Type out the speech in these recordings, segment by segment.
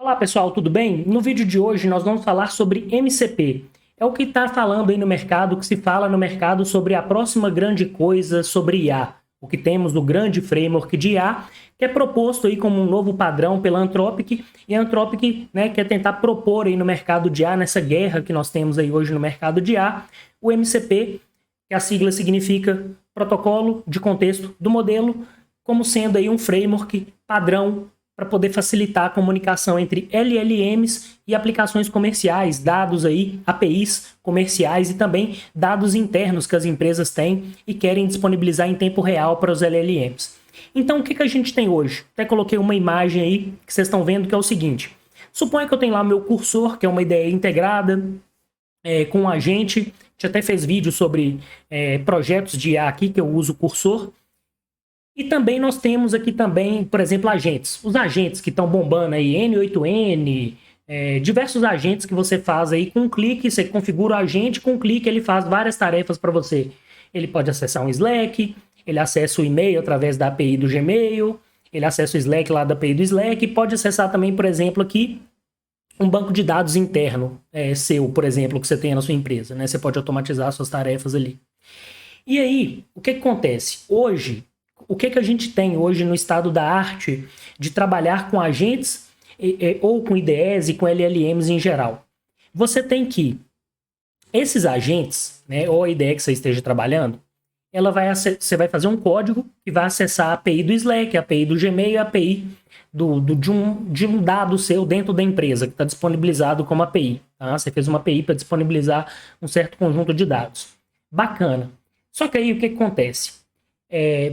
Olá pessoal, tudo bem? No vídeo de hoje nós vamos falar sobre MCP. É o que está falando aí no mercado, que se fala no mercado sobre a próxima grande coisa sobre IA. O que temos no grande framework de IA, que é proposto aí como um novo padrão pela Anthropic, e a Anthropic, né, quer tentar propor aí no mercado de IA, nessa guerra que nós temos aí hoje no mercado de IA, o MCP, que a sigla significa Protocolo de Contexto do Modelo, como sendo aí um framework padrão para poder facilitar a comunicação entre LLMs e aplicações comerciais, dados aí, APIs comerciais e também dados internos que as empresas têm e querem disponibilizar em tempo real para os LLMs. Então, o que a gente tem hoje? Até coloquei uma imagem aí que vocês estão vendo que é o seguinte. Suponha que eu tenho lá meu cursor, que é uma ideia integrada com um agente. A gente até fez vídeo sobre projetos de IA aqui, que eu uso o cursor. E também nós temos aqui também, por exemplo, agentes. Os agentes que estão bombando aí, N8N, diversos agentes que você faz aí com um clique, você configura o agente, com um clique ele faz várias tarefas para você. Ele pode acessar um Slack, ele acessa o e-mail através da API do Gmail, ele acessa o Slack lá da API do Slack, e pode acessar também, por exemplo, aqui, um banco de dados interno seu, por exemplo, que você tem na sua empresa, né? Você pode automatizar suas tarefas ali. E aí, o que acontece? Hoje, o que a gente tem hoje no estado da arte de trabalhar com agentes ou com IDEs e com LLMs em geral? Você tem que, esses agentes, né, ou a IDE que você esteja trabalhando, você vai fazer um código que vai acessar a API do Slack, a API do Gmail, a API de um dado seu dentro da empresa, que está disponibilizado como API. Tá? Você fez uma API para disponibilizar um certo conjunto de dados. Bacana. Só que aí o que acontece?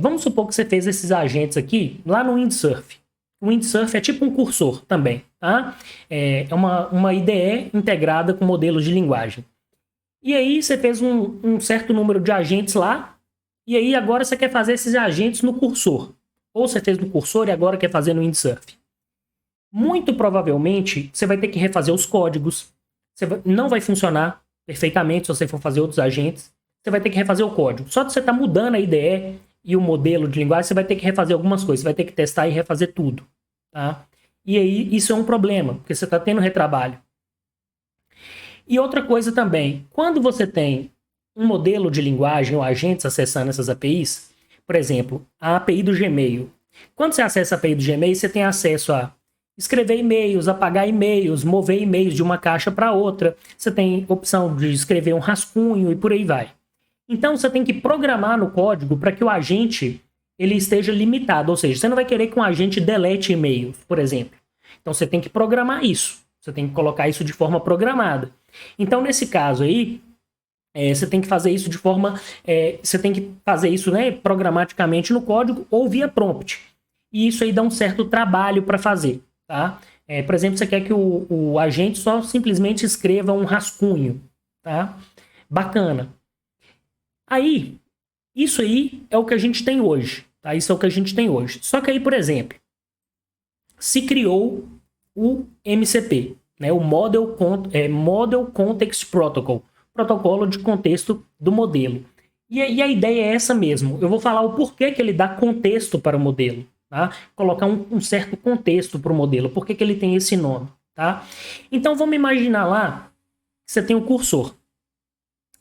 Vamos supor que você fez esses agentes aqui lá no Windsurf. O Windsurf é tipo um cursor também, tá? É uma IDE integrada com modelos de linguagem. E aí você fez um certo número de agentes lá, e aí agora você quer fazer esses agentes no cursor. Ou você fez no cursor e agora quer fazer no Windsurf. Muito provavelmente você vai ter que refazer os códigos. Não vai funcionar perfeitamente se você for fazer outros agentes. Você vai ter que refazer o código. Só de você estar mudando a IDE e o modelo de linguagem, você vai ter que refazer algumas coisas. Você vai ter que testar e refazer tudo. Tá? E aí, isso é um problema, porque você está tendo retrabalho. E outra coisa também, quando você tem um modelo de linguagem ou agentes acessando essas APIs, por exemplo, a API do Gmail. Quando você acessa a API do Gmail, você tem acesso a escrever e-mails, apagar e-mails, mover e-mails de uma caixa para outra. Você tem opção de escrever um rascunho e por aí vai. Então, você tem que programar no código para que o agente ele esteja limitado. Ou seja, você não vai querer que um agente delete e-mails, por exemplo. Então, você tem que programar isso. Você tem que colocar isso de forma programada. Então, nesse caso aí, você tem que fazer isso de forma... você tem que fazer isso, né, programaticamente no código ou via prompt. E isso aí dá um certo trabalho para fazer. Tá? Por exemplo, você quer que o agente só simplesmente escreva um rascunho. Tá? Bacana. Aí, isso aí é o que a gente tem hoje, tá? Isso é o que a gente tem hoje. Só que aí, por exemplo, se criou o MCP, né? O Model Context Protocol, protocolo de contexto do modelo. E a ideia é essa mesmo. Eu vou falar o porquê que ele dá contexto para o modelo, tá? Colocar um certo contexto para o modelo, por que ele tem esse nome, tá? Então, vamos imaginar lá que você tem um cursor.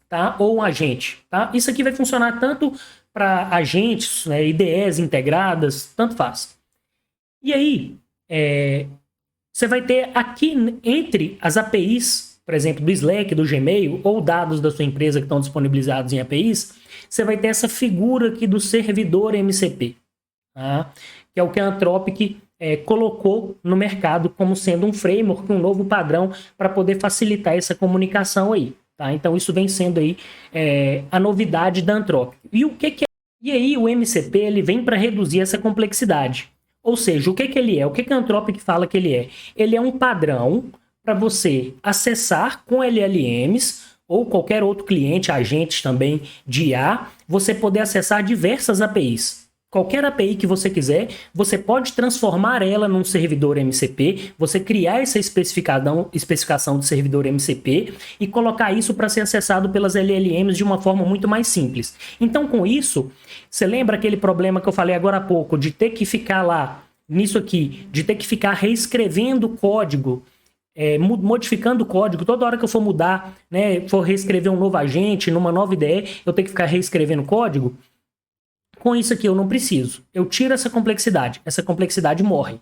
Tá? Ou um agente. Tá? Isso aqui vai funcionar tanto para agentes, né, IDEs integradas, tanto faz. E aí, você vai ter aqui entre as APIs, por exemplo, do Slack, do Gmail, ou dados da sua empresa que estão disponibilizados em APIs, você vai ter essa figura aqui do servidor MCP, tá? Que é o que a Anthropic colocou no mercado como sendo um framework, um novo padrão para poder facilitar essa comunicação aí. Tá? Então, isso vem sendo aí a novidade da Anthropic. E o que é? E aí, o MCP ele vem para reduzir essa complexidade. Ou seja, o que ele é? O que a Anthropic fala que ele é? Ele é um padrão para você acessar com LLMs ou qualquer outro cliente, agentes também de IA, você poder acessar diversas APIs. Qualquer API que você quiser, você pode transformar ela num servidor MCP, você criar essa especificação de servidor MCP e colocar isso para ser acessado pelas LLMs de uma forma muito mais simples. Então, com isso, você lembra aquele problema que eu falei agora há pouco, de ter que ficar lá nisso aqui, de ter que ficar reescrevendo o código, modificando o código, toda hora que eu for mudar, né, for reescrever um novo agente, numa nova IDE, eu tenho que ficar reescrevendo o código, com isso aqui eu não preciso. Eu tiro essa complexidade morre.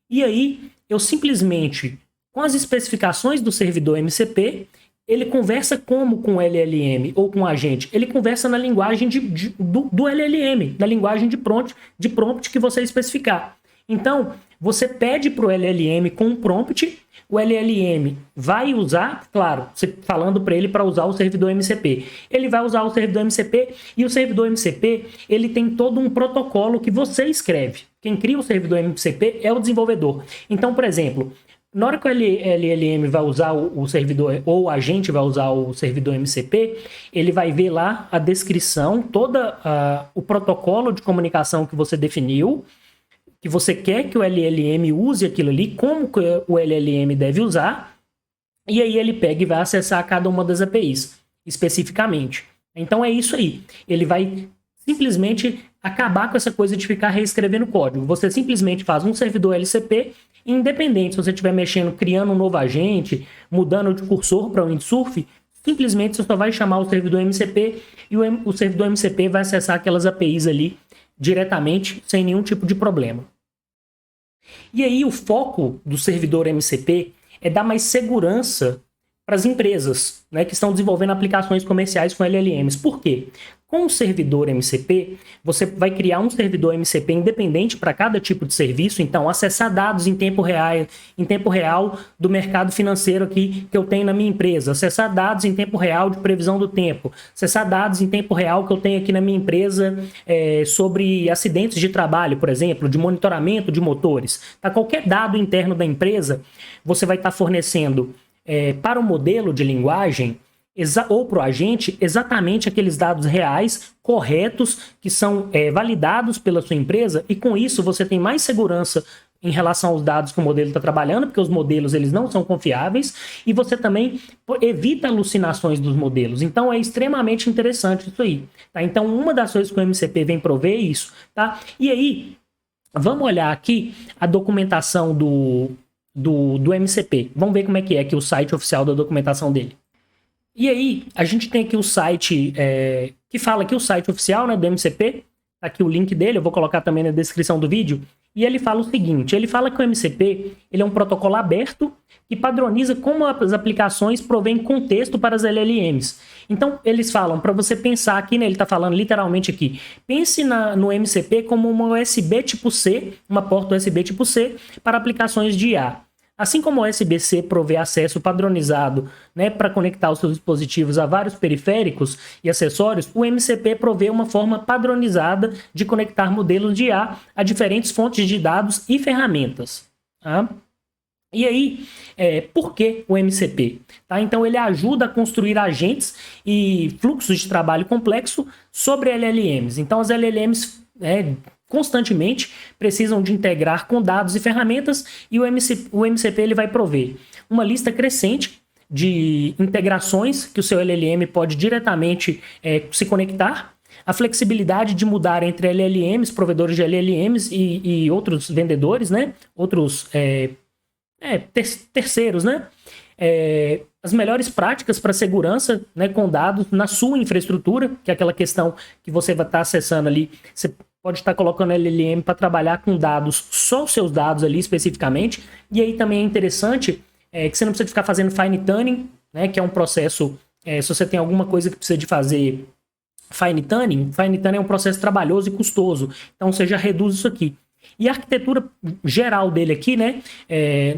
E aí, eu simplesmente, com as especificações do servidor MCP, ele conversa como com o LLM ou com o agente? Ele conversa na linguagem do LLM, na linguagem de prompt que você especificar. Então, você pede para o LLM com um prompt, o LLM vai usar, claro, falando para ele para usar o servidor MCP. Ele vai usar o servidor MCP e o servidor MCP, ele tem todo um protocolo que você escreve. Quem cria o servidor MCP é o desenvolvedor. Então, por exemplo, na hora que o LLM vai usar o servidor, ou o agente vai usar o servidor MCP, ele vai ver lá a descrição, o protocolo de comunicação que você definiu, que você quer que o LLM use aquilo ali, como que o LLM deve usar, e aí ele pega e vai acessar cada uma das APIs, especificamente. Então é isso aí. Ele vai simplesmente acabar com essa coisa de ficar reescrevendo código. Você simplesmente faz um servidor LCP, independente se você estiver mexendo, criando um novo agente, mudando de cursor para o windsurf, simplesmente você só vai chamar o servidor MCP e o servidor MCP vai acessar aquelas APIs ali diretamente, sem nenhum tipo de problema. E aí o foco do servidor MCP é dar mais segurança para as empresas, né, que estão desenvolvendo aplicações comerciais com LLMs. Por quê? Com o servidor MCP, você vai criar um servidor MCP independente para cada tipo de serviço, então acessar dados em tempo real do mercado financeiro aqui que eu tenho na minha empresa, acessar dados em tempo real de previsão do tempo, acessar dados em tempo real que eu tenho aqui na minha empresa sobre acidentes de trabalho, por exemplo, de monitoramento de motores. Tá? Qualquer dado interno da empresa, você vai estar fornecendo para o modelo de linguagem ou para o agente exatamente aqueles dados reais, corretos, que são validados pela sua empresa, e com isso você tem mais segurança em relação aos dados que o modelo está trabalhando, porque os modelos eles não são confiáveis, e você também evita alucinações dos modelos. Então é extremamente interessante isso aí. Tá? Então uma das coisas que o MCP vem prover é isso. Tá? E aí, vamos olhar aqui a documentação do MCP. Vamos ver como é que é aqui o site oficial da documentação dele. E aí, a gente tem aqui o site, que fala aqui o site oficial, né, do MCP. Tá aqui o link dele, eu vou colocar também na descrição do vídeo. E ele fala o seguinte, ele fala que o MCP ele é um protocolo aberto que padroniza como as aplicações provêm contexto para as LLMs. Então, eles falam, para você pensar aqui, né, ele está falando literalmente aqui, pense no MCP como uma USB tipo C, uma porta USB tipo C, para aplicações de IA. Assim como o USB-C provê acesso padronizado, né, para conectar os seus dispositivos a vários periféricos e acessórios, o MCP provê uma forma padronizada de conectar modelos de IA a diferentes fontes de dados e ferramentas. Tá? E aí, por que o MCP? Tá? Então, ele ajuda a construir agentes e fluxos de trabalho complexo sobre LLMs. Então, as LLMs constantemente precisam de integrar com dados e ferramentas, e o MCP ele vai prover uma lista crescente de integrações que o seu LLM pode diretamente se conectar, a flexibilidade de mudar entre LLMs, provedores de LLMs e outros vendedores, né? Outros terceiros, né? As melhores práticas para segurança, né, com dados na sua infraestrutura, que é aquela questão que você vai estar acessando ali, você pode estar colocando LLM para trabalhar com dados, só os seus dados ali especificamente, e aí também é interessante que você não precisa ficar fazendo fine tuning, né, que é um processo, se você tem alguma coisa que precisa de fazer fine tuning é um processo trabalhoso e custoso, então você já reduz isso aqui. E a arquitetura geral dele aqui, né,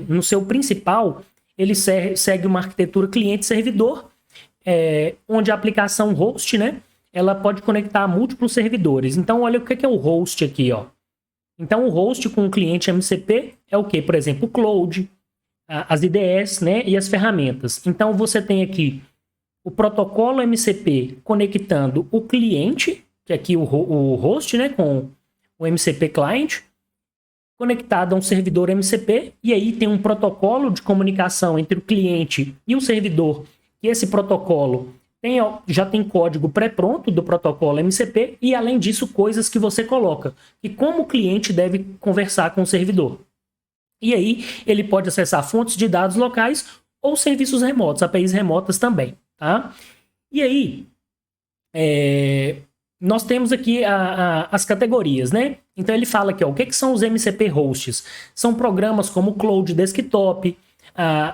no seu principal, ele segue uma arquitetura cliente-servidor, onde a aplicação host, né, ela pode conectar a múltiplos servidores. Então, olha o que é o host aqui, ó. Então, o host com o cliente MCP é o que? Por exemplo, o Cloud, as IDEs, né, e as ferramentas. Então, você tem aqui o protocolo MCP conectando o cliente, que é aqui o host, né, com o MCP Client, conectado a um servidor MCP, e aí tem um protocolo de comunicação entre o cliente e o servidor, que esse protocolo Já tem código pré-pronto do protocolo MCP e, além disso, coisas que você coloca. E como o cliente deve conversar com o servidor. E aí, ele pode acessar fontes de dados locais ou serviços remotos, APIs remotas também. Tá? E aí, nós temos aqui as categorias, né? Então, ele fala aqui, ó, o que são os MCP hosts? São programas como o Cloud Desktop,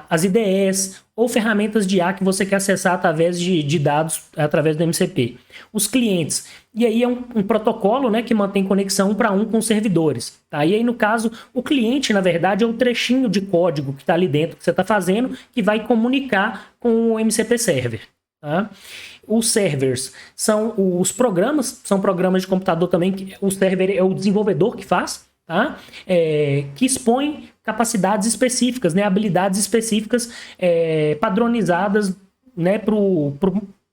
as IDEs ou ferramentas de IA que você quer acessar através de dados, através do MCP. Os clientes. E aí é um protocolo, né, que mantém conexão 1 para 1 com os servidores. Tá? E aí, no caso, o cliente, na verdade, é o trechinho de código que está ali dentro que você está fazendo, que vai comunicar com o MCP Server. Tá? Os servers são os programas, são programas de computador também, que o server é o desenvolvedor que faz, tá? Que expõe capacidades específicas, né? Habilidades específicas padronizadas, né? Para o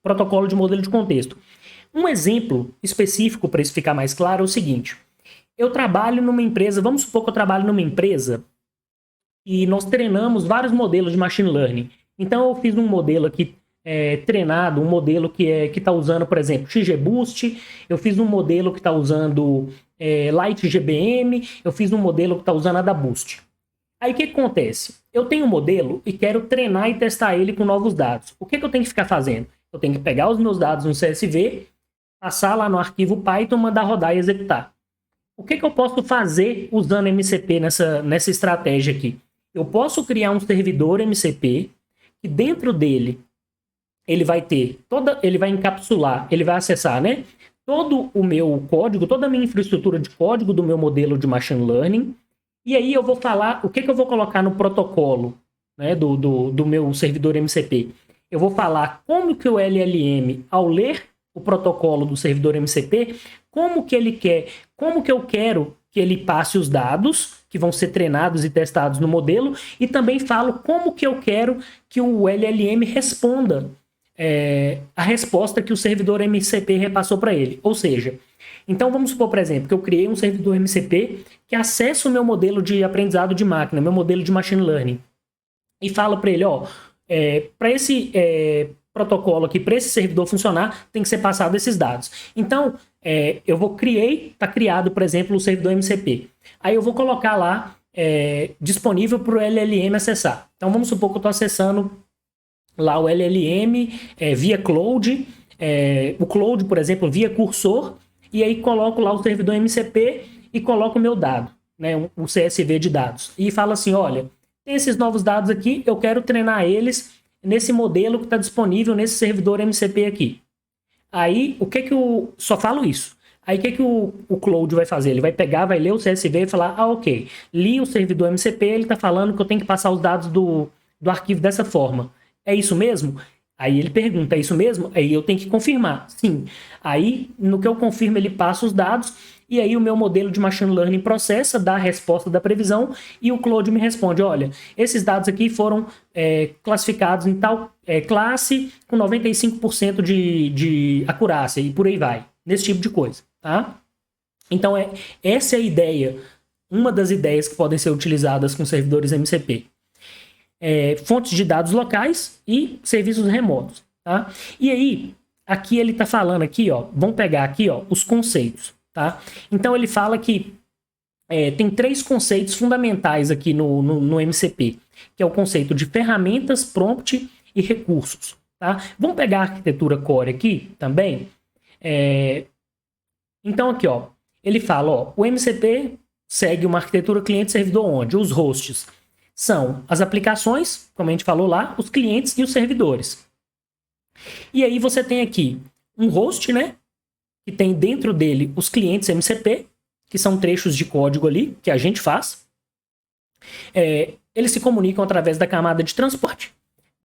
protocolo de modelo de contexto. Um exemplo específico para isso ficar mais claro é o seguinte: eu trabalho numa empresa, vamos supor que eu trabalho numa empresa e nós treinamos vários modelos de machine learning. Então eu fiz um modelo aqui treinado, um modelo que está usando, por exemplo, XGBoost, eu fiz um modelo que está usando LightGBM, eu fiz um modelo que está usando AdaBoost. Aí o que acontece? Eu tenho um modelo e quero treinar e testar ele com novos dados. O que eu tenho que ficar fazendo? Eu tenho que pegar os meus dados no CSV, passar lá no arquivo Python, mandar rodar e executar. O que eu posso fazer usando MCP nessa estratégia aqui? Eu posso criar um servidor MCP que dentro dele ele vai encapsular, ele vai acessar, né, todo o meu código, toda a minha infraestrutura de código do meu modelo de machine learning. E aí eu vou falar o que eu vou colocar no protocolo, né, do meu servidor MCP. Eu vou falar como que o LLM, ao ler o protocolo do servidor MCP, como que eu quero que ele passe os dados que vão ser treinados e testados no modelo, e também falo como que eu quero que o LLM responda a resposta que o servidor MCP repassou para ele. Ou seja, então vamos supor, por exemplo, que eu criei um servidor MCP que acessa o meu modelo de aprendizado de máquina, meu modelo de machine learning, e fala para ele, para esse protocolo aqui, para esse servidor funcionar, tem que ser passado esses dados. Então, está criado, por exemplo, o servidor MCP. Aí eu vou colocar lá disponível para o LLM acessar. Então vamos supor que eu estou acessando lá o LLM via Cloud, o Cloud, por exemplo, via cursor, e aí coloco lá o servidor MCP e coloco o meu dado, né, um CSV de dados. E falo assim, olha, tem esses novos dados aqui, eu quero treinar eles nesse modelo que está disponível nesse servidor MCP aqui. Aí, só falo isso. Aí, o que o Cloud vai fazer? Ele vai pegar, vai ler o CSV e falar, ok, li o servidor MCP, ele está falando que eu tenho que passar os dados do arquivo dessa forma. É isso mesmo? Aí ele pergunta, é isso mesmo? Aí eu tenho que confirmar, sim. Aí, no que eu confirmo, ele passa os dados, e aí o meu modelo de machine learning processa, dá a resposta da previsão, e o Cloud me responde, olha, esses dados aqui foram classificados em tal classe com 95% de acurácia, e por aí vai. Nesse tipo de coisa, tá? Então, essa é a ideia, uma das ideias que podem ser utilizadas com servidores MCP. Fontes de dados locais e serviços remotos, tá? E aí, aqui ele está falando aqui, vamos pegar aqui, os conceitos, tá? Então ele fala que tem 3 conceitos fundamentais aqui no MCP, que é o conceito de ferramentas, prompt e recursos, tá? Vamos pegar a arquitetura Core aqui também. Então aqui, ele fala, o MCP segue uma arquitetura cliente-servidor onde os hosts são as aplicações, como a gente falou lá, os clientes e os servidores. E aí você tem aqui um host, né? Que tem dentro dele os clientes MCP, que são trechos de código ali, que a gente faz. Eles se comunicam através da camada de transporte,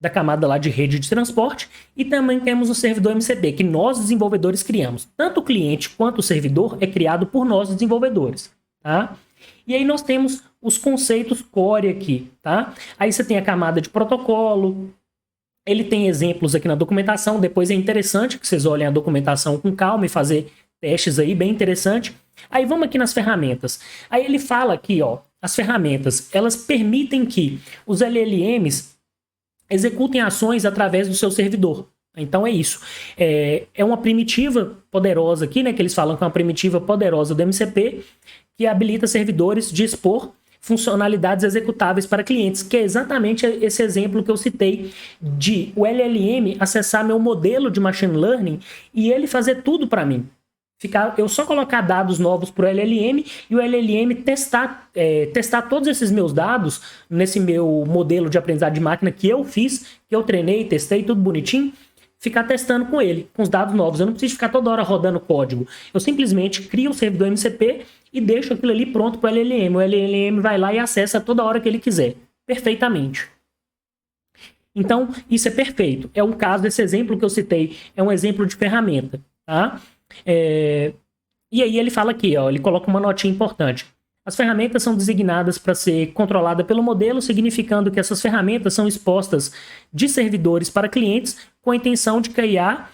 da camada lá de rede de transporte, e também temos o servidor MCP, que nós desenvolvedores criamos. Tanto o cliente quanto o servidor é criado por nós desenvolvedores, tá? E aí nós temos os conceitos core aqui, tá? Aí você tem a camada de protocolo, ele tem exemplos aqui na documentação, depois é interessante que vocês olhem a documentação com calma e fazer testes aí, bem interessante. Aí vamos aqui nas ferramentas. Aí ele fala aqui, as ferramentas, elas permitem que os LLMs executem ações através do seu servidor, Então é isso. É uma primitiva poderosa aqui, né? Que eles falam que é uma primitiva poderosa do MCP que habilita servidores de expor funcionalidades executáveis para clientes, que é exatamente esse exemplo que eu citei de o LLM acessar meu modelo de machine learning e ele fazer tudo para mim. Eu só colocar dados novos para o LLM e o LLM testar todos esses meus dados nesse meu modelo de aprendizado de máquina que eu fiz, que eu treinei, testei, tudo bonitinho, ficar testando com ele, com os dados novos. Eu não preciso ficar toda hora rodando código. Eu simplesmente crio o servidor MCP e deixo aquilo ali pronto para o LLM. O LLM vai lá e acessa toda hora que ele quiser, perfeitamente. Então, isso é perfeito. É um caso, esse exemplo que eu citei, é um exemplo de ferramenta, tá? E aí ele fala aqui, ó, ele coloca uma notinha importante. As ferramentas são designadas para ser controlada pelo modelo, significando que essas ferramentas são expostas de servidores para clientes com a intenção de que a IA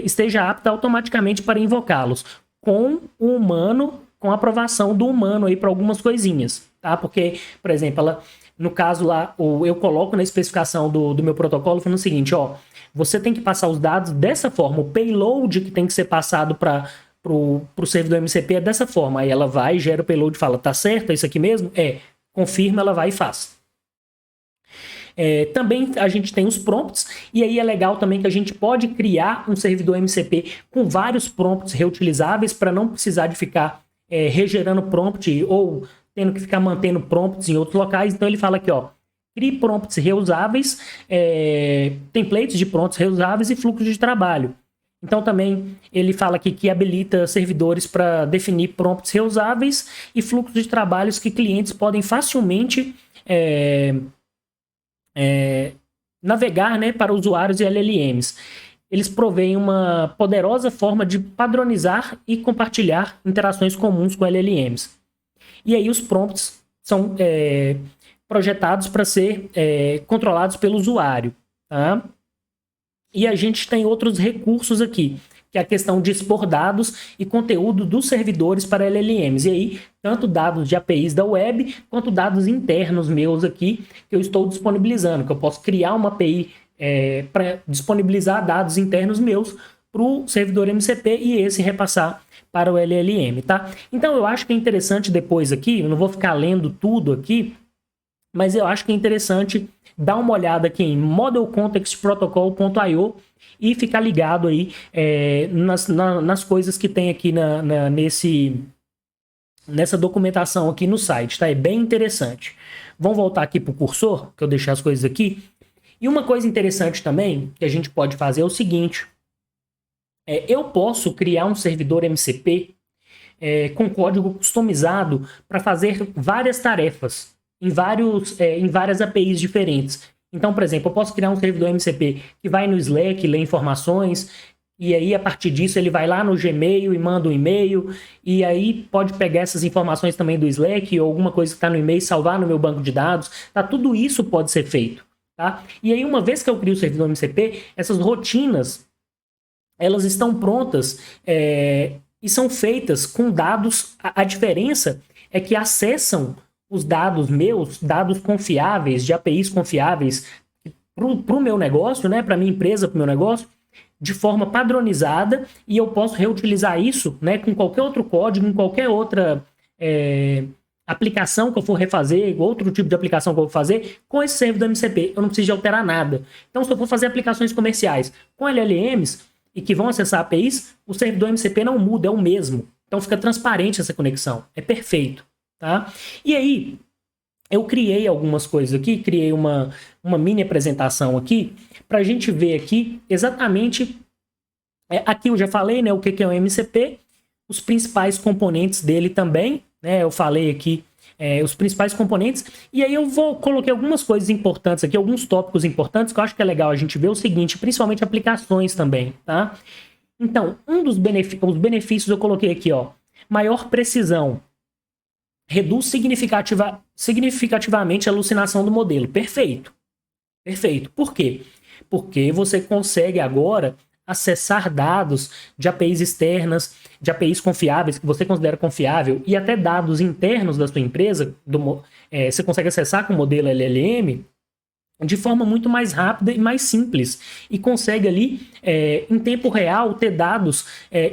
esteja apta automaticamente para invocá-los, com o humano, com a aprovação do humano aí para algumas coisinhas, tá? Porque, por exemplo, no caso lá, eu coloco na especificação do meu protocolo falando o seguinte, ó, você tem que passar os dados dessa forma, o payload que tem que ser passado para o servidor MCP é dessa forma. Aí ela vai, gera o payload e fala, tá certo? É isso aqui mesmo? Confirma, ela vai e faz. Também a gente tem os prompts, e aí é legal também que a gente pode criar um servidor MCP com vários prompts reutilizáveis para não precisar de ficar regerando prompt ou tendo que ficar mantendo prompts em outros locais. Então ele fala aqui, ó, crie prompts reusáveis, templates de prompts reusáveis e fluxos de trabalho. Então também ele fala aqui que habilita servidores para definir prompts reusáveis e fluxos de trabalhos que clientes podem facilmente navegar, né, para usuários e LLMs. Eles provêm uma poderosa forma de padronizar e compartilhar interações comuns com LLMs. E aí os prompts são projetados para ser controlados pelo usuário, tá? E a gente tem outros recursos aqui, que é a questão de expor dados e conteúdo dos servidores para LLMs. E aí, tanto dados de APIs da web, quanto dados internos meus aqui, que eu estou disponibilizando, que eu posso criar uma API para disponibilizar dados internos meus para o servidor MCP e esse repassar para o LLM, tá? Então, eu acho que é interessante depois aqui, eu não vou ficar lendo tudo aqui, mas eu acho que é interessante dar uma olhada aqui em modelcontextprotocol.io e ficar ligado aí nas coisas que tem aqui nessa documentação aqui no site, tá? É bem interessante. Vamos voltar aqui para o cursor, que eu deixei as coisas aqui. E uma coisa interessante também que a gente pode fazer é o seguinte. Eu posso criar um servidor MCP com código customizado para fazer várias tarefas em várias APIs diferentes. Então, por exemplo, eu posso criar um servidor MCP que vai no Slack, lê informações, e aí, a partir disso, ele vai lá no Gmail e manda um e-mail, e aí pode pegar essas informações também do Slack ou alguma coisa que está no e-mail, salvar no meu banco de dados. Tá? Tudo isso pode ser feito. Tá? E aí, uma vez que eu crio o servidor MCP, essas rotinas, elas estão prontas e são feitas com dados. A diferença é que acessam os dados meus, dados confiáveis, de APIs confiáveis para o meu negócio, né, para minha empresa, para o meu negócio, de forma padronizada, e eu posso reutilizar isso, né, com qualquer outro código, em qualquer outra aplicação que eu for refazer, outro tipo de aplicação que eu vou fazer, com esse servidor MCP. Eu não preciso de alterar nada. Então, se eu for fazer aplicações comerciais com LLMs e que vão acessar APIs, o servidor MCP não muda, é o mesmo. Então, fica transparente essa conexão. É perfeito. Tá? E aí, eu criei algumas coisas aqui, criei uma mini apresentação aqui, para a gente ver aqui exatamente, aqui eu já falei, né, o que é o MCP, os principais componentes dele também, né, eu falei aqui os principais componentes, e aí eu coloquei algumas coisas importantes aqui, alguns tópicos importantes, que eu acho que é legal a gente ver o seguinte, principalmente aplicações também, tá? Então, os benefícios eu coloquei aqui, ó, maior precisão, reduz significativamente a alucinação do modelo. Perfeito. Perfeito. Por quê? Porque você consegue agora acessar dados de APIs externas, de APIs confiáveis, que você considera confiável, e até dados internos da sua empresa, você consegue acessar com o modelo LLM de forma muito mais rápida e mais simples, e consegue ali, em tempo real, ter dados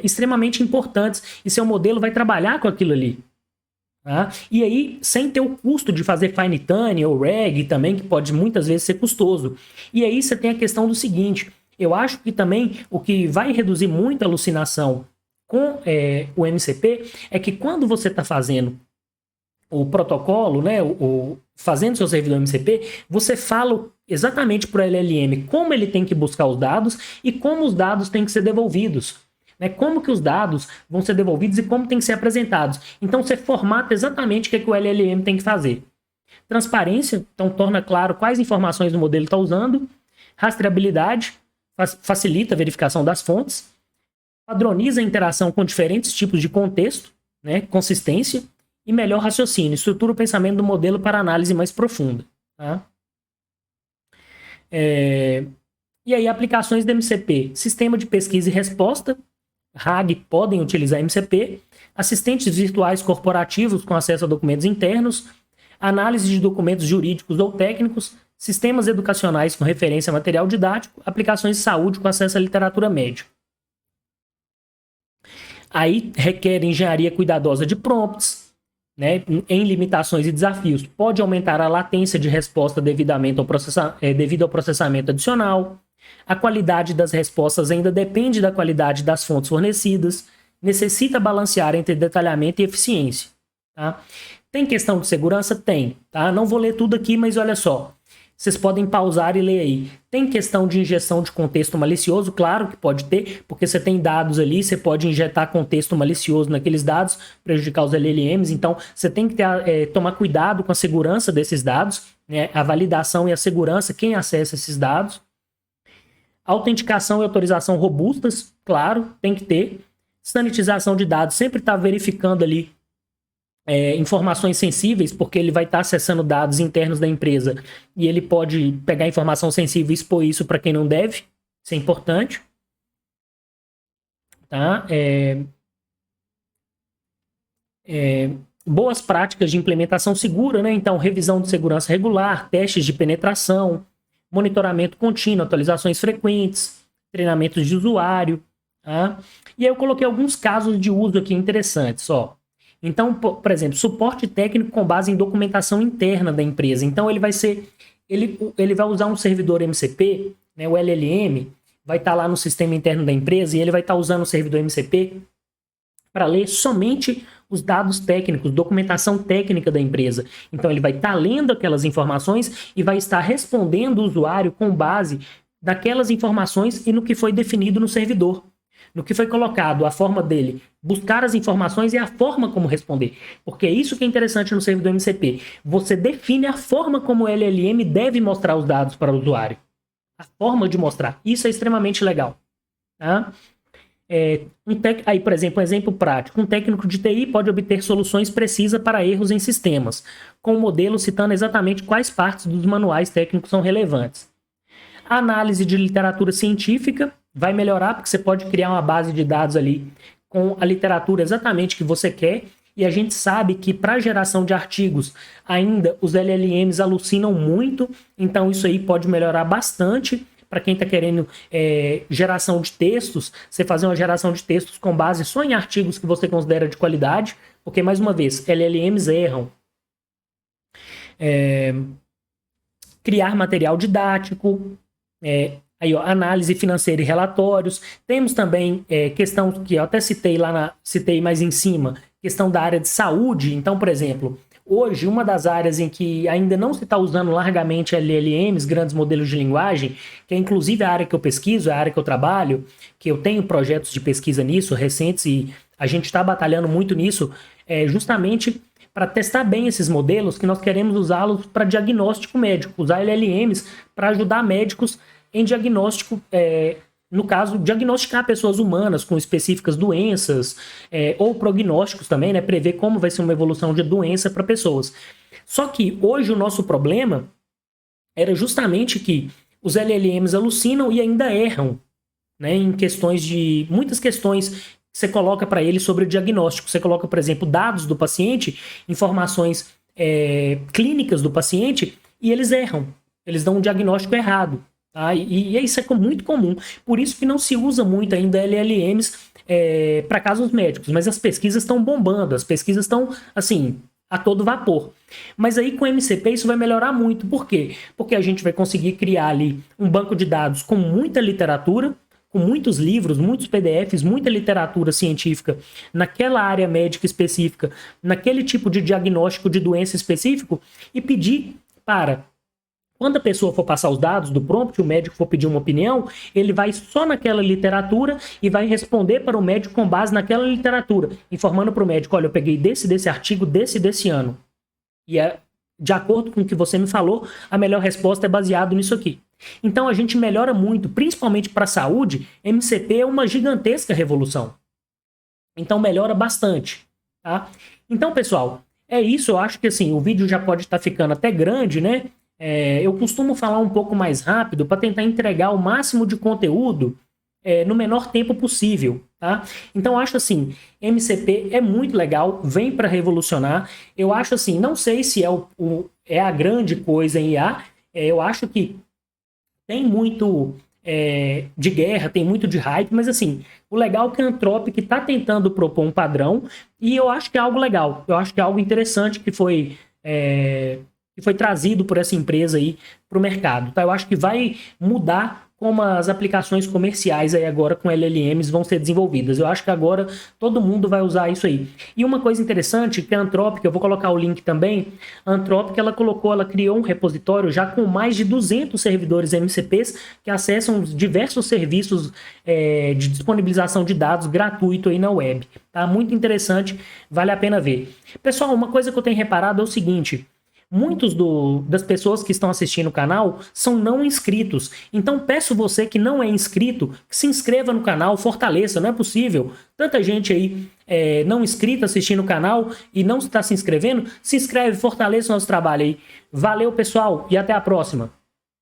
extremamente importantes, e seu modelo vai trabalhar com aquilo ali. Tá? E aí, sem ter o custo de fazer fine tuning ou reg também, que pode muitas vezes ser custoso. E aí você tem a questão do seguinte, eu acho que também o que vai reduzir muito a alucinação com o MCP é que quando você está fazendo o protocolo, né, fazendo seu servidor MCP, você fala exatamente para o LLM como ele tem que buscar os dados e como os dados têm que ser devolvidos. Né, como que os dados vão ser devolvidos e como tem que ser apresentados. Então você formata exatamente o que o LLM tem que fazer. Transparência, então torna claro quais informações o modelo está usando. Rastreabilidade, facilita a verificação das fontes. Padroniza a interação com diferentes tipos de contexto, né, consistência. E melhor raciocínio, estrutura o pensamento do modelo para análise mais profunda. Tá? E aí, aplicações do MCP. Sistema de pesquisa e resposta. RAG podem utilizar MCP. Assistentes virtuais corporativos com acesso a documentos internos. Análise de documentos jurídicos ou técnicos. Sistemas educacionais com referência a material didático. Aplicações de saúde com acesso à literatura médica. Aí requer engenharia cuidadosa de prompts, né, em limitações e desafios. Pode aumentar a latência de resposta devido ao processamento adicional. A qualidade das respostas ainda depende da qualidade das fontes fornecidas. Necessita balancear entre detalhamento e eficiência. Tá? Tem questão de segurança? Tem. Tá? Não vou ler tudo aqui, mas olha só. Vocês podem pausar e ler aí. Tem questão de injeção de contexto malicioso? Claro que pode ter, porque você tem dados ali, você pode injetar contexto malicioso naqueles dados, prejudicar os LLMs, então você tem que tomar cuidado com a segurança desses dados, né, a validação e a segurança, quem acessa esses dados. Autenticação e autorização robustas, claro, tem que ter. Sanitização de dados, sempre está verificando ali informações sensíveis, porque ele vai estar acessando dados internos da empresa e ele pode pegar informação sensível e expor isso para quem não deve. Isso é importante. Tá? Boas práticas de implementação segura, né? Então, revisão de segurança regular, testes de penetração, monitoramento contínuo, atualizações frequentes, treinamentos de usuário. Tá? E aí eu coloquei alguns casos de uso aqui interessantes, ó. Então, por exemplo, suporte técnico com base em documentação interna da empresa. Então, ele vai usar um servidor MCP, né, o LLM, vai estar lá no sistema interno da empresa e ele vai estar usando o servidor MCP para ler somente os dados técnicos, documentação técnica da empresa. Então, ele vai estar lendo aquelas informações e vai estar respondendo o usuário com base naquelas informações e no que foi definido no servidor. No que foi colocado, a forma dele buscar as informações e a forma como responder. Porque é isso que é interessante no servidor MCP. Você define a forma como o LLM deve mostrar os dados para o usuário. A forma de mostrar. Isso é extremamente legal. Tá? Aí, por exemplo, um exemplo prático. Um técnico de TI pode obter soluções precisas para erros em sistemas, com o modelo citando exatamente quais partes dos manuais técnicos são relevantes. A análise de literatura científica vai melhorar, porque você pode criar uma base de dados ali com a literatura exatamente que você quer, e a gente sabe que para geração de artigos ainda os LLMs alucinam muito, então isso aí pode melhorar bastante para quem está querendo geração de textos, você fazer uma geração de textos com base só em artigos que você considera de qualidade, porque, mais uma vez, LLMs erram. Criar material didático, aí, ó, análise financeira e relatórios. Temos também questão que eu até citei mais em cima, questão da área de saúde. Então, por exemplo, hoje uma das áreas em que ainda não se está usando largamente LLMs, grandes modelos de linguagem, que é inclusive a área que eu pesquiso, a área que eu trabalho, que eu tenho projetos de pesquisa nisso, recentes, e a gente está batalhando muito nisso, justamente para testar bem esses modelos, que nós queremos usá-los para diagnóstico médico, usar LLMs para ajudar médicos em diagnóstico, no caso, diagnosticar pessoas humanas com específicas doenças, ou prognósticos também, né, prever como vai ser uma evolução de doença para pessoas. Só que hoje o nosso problema era justamente que os LLMs alucinam e ainda erram, né, em muitas questões que você coloca para ele sobre o diagnóstico. Você coloca, por exemplo, dados do paciente, informações clínicas do paciente, e eles erram. Eles dão um diagnóstico errado. Tá? E isso é muito comum. Por isso que não se usa muito ainda LLMs para casos médicos. Mas as pesquisas estão bombando. As pesquisas estão, assim, a todo vapor. Mas aí com o MCP isso vai melhorar muito. Por quê? Porque a gente vai conseguir criar ali um banco de dados com muita literatura, com muitos livros, muitos PDFs, muita literatura científica naquela área médica específica, naquele tipo de diagnóstico de doença específico, e pedir para, quando a pessoa for passar os dados do prompt, o médico for pedir uma opinião, ele vai só naquela literatura e vai responder para o médico com base naquela literatura, informando para o médico, olha, eu peguei desse artigo, desse ano. E de acordo com o que você me falou, a melhor resposta é baseado nisso aqui. Então a gente melhora muito, principalmente para a saúde. MCP é uma gigantesca revolução. Então melhora bastante, tá? Então, pessoal, é isso. Eu acho que assim, o vídeo já pode estar ficando até grande, né? Eu costumo falar um pouco mais rápido para tentar entregar o máximo de conteúdo no menor tempo possível, tá? Então, eu acho assim, MCP é muito legal, vem para revolucionar. Eu acho assim, não sei se é a grande coisa em IA. Eu acho que tem muito de guerra, tem muito de hype, mas assim, o legal é que a Anthropic está tentando propor um padrão, e eu acho que é algo legal, eu acho que é algo interessante que foi trazido por essa empresa aí para o mercado, tá? Eu acho que vai mudar como as aplicações comerciais aí agora com LLMs vão ser desenvolvidas. Eu acho que agora todo mundo vai usar isso aí. E uma coisa interessante que a Anthropic, eu vou colocar o link também, a Anthropic ela criou um repositório já com mais de 200 servidores MCPs que acessam diversos serviços de disponibilização de dados gratuito aí na web. Tá? Muito interessante, vale a pena ver. Pessoal, uma coisa que eu tenho reparado é o seguinte: muitos das pessoas que estão assistindo o canal são não inscritos. Então peço você que não é inscrito, que se inscreva no canal, fortaleça. Não é possível tanta gente aí não inscrita assistindo o canal e não está se inscrevendo. Se inscreve, fortaleça o nosso trabalho aí. Valeu, pessoal, e até a próxima.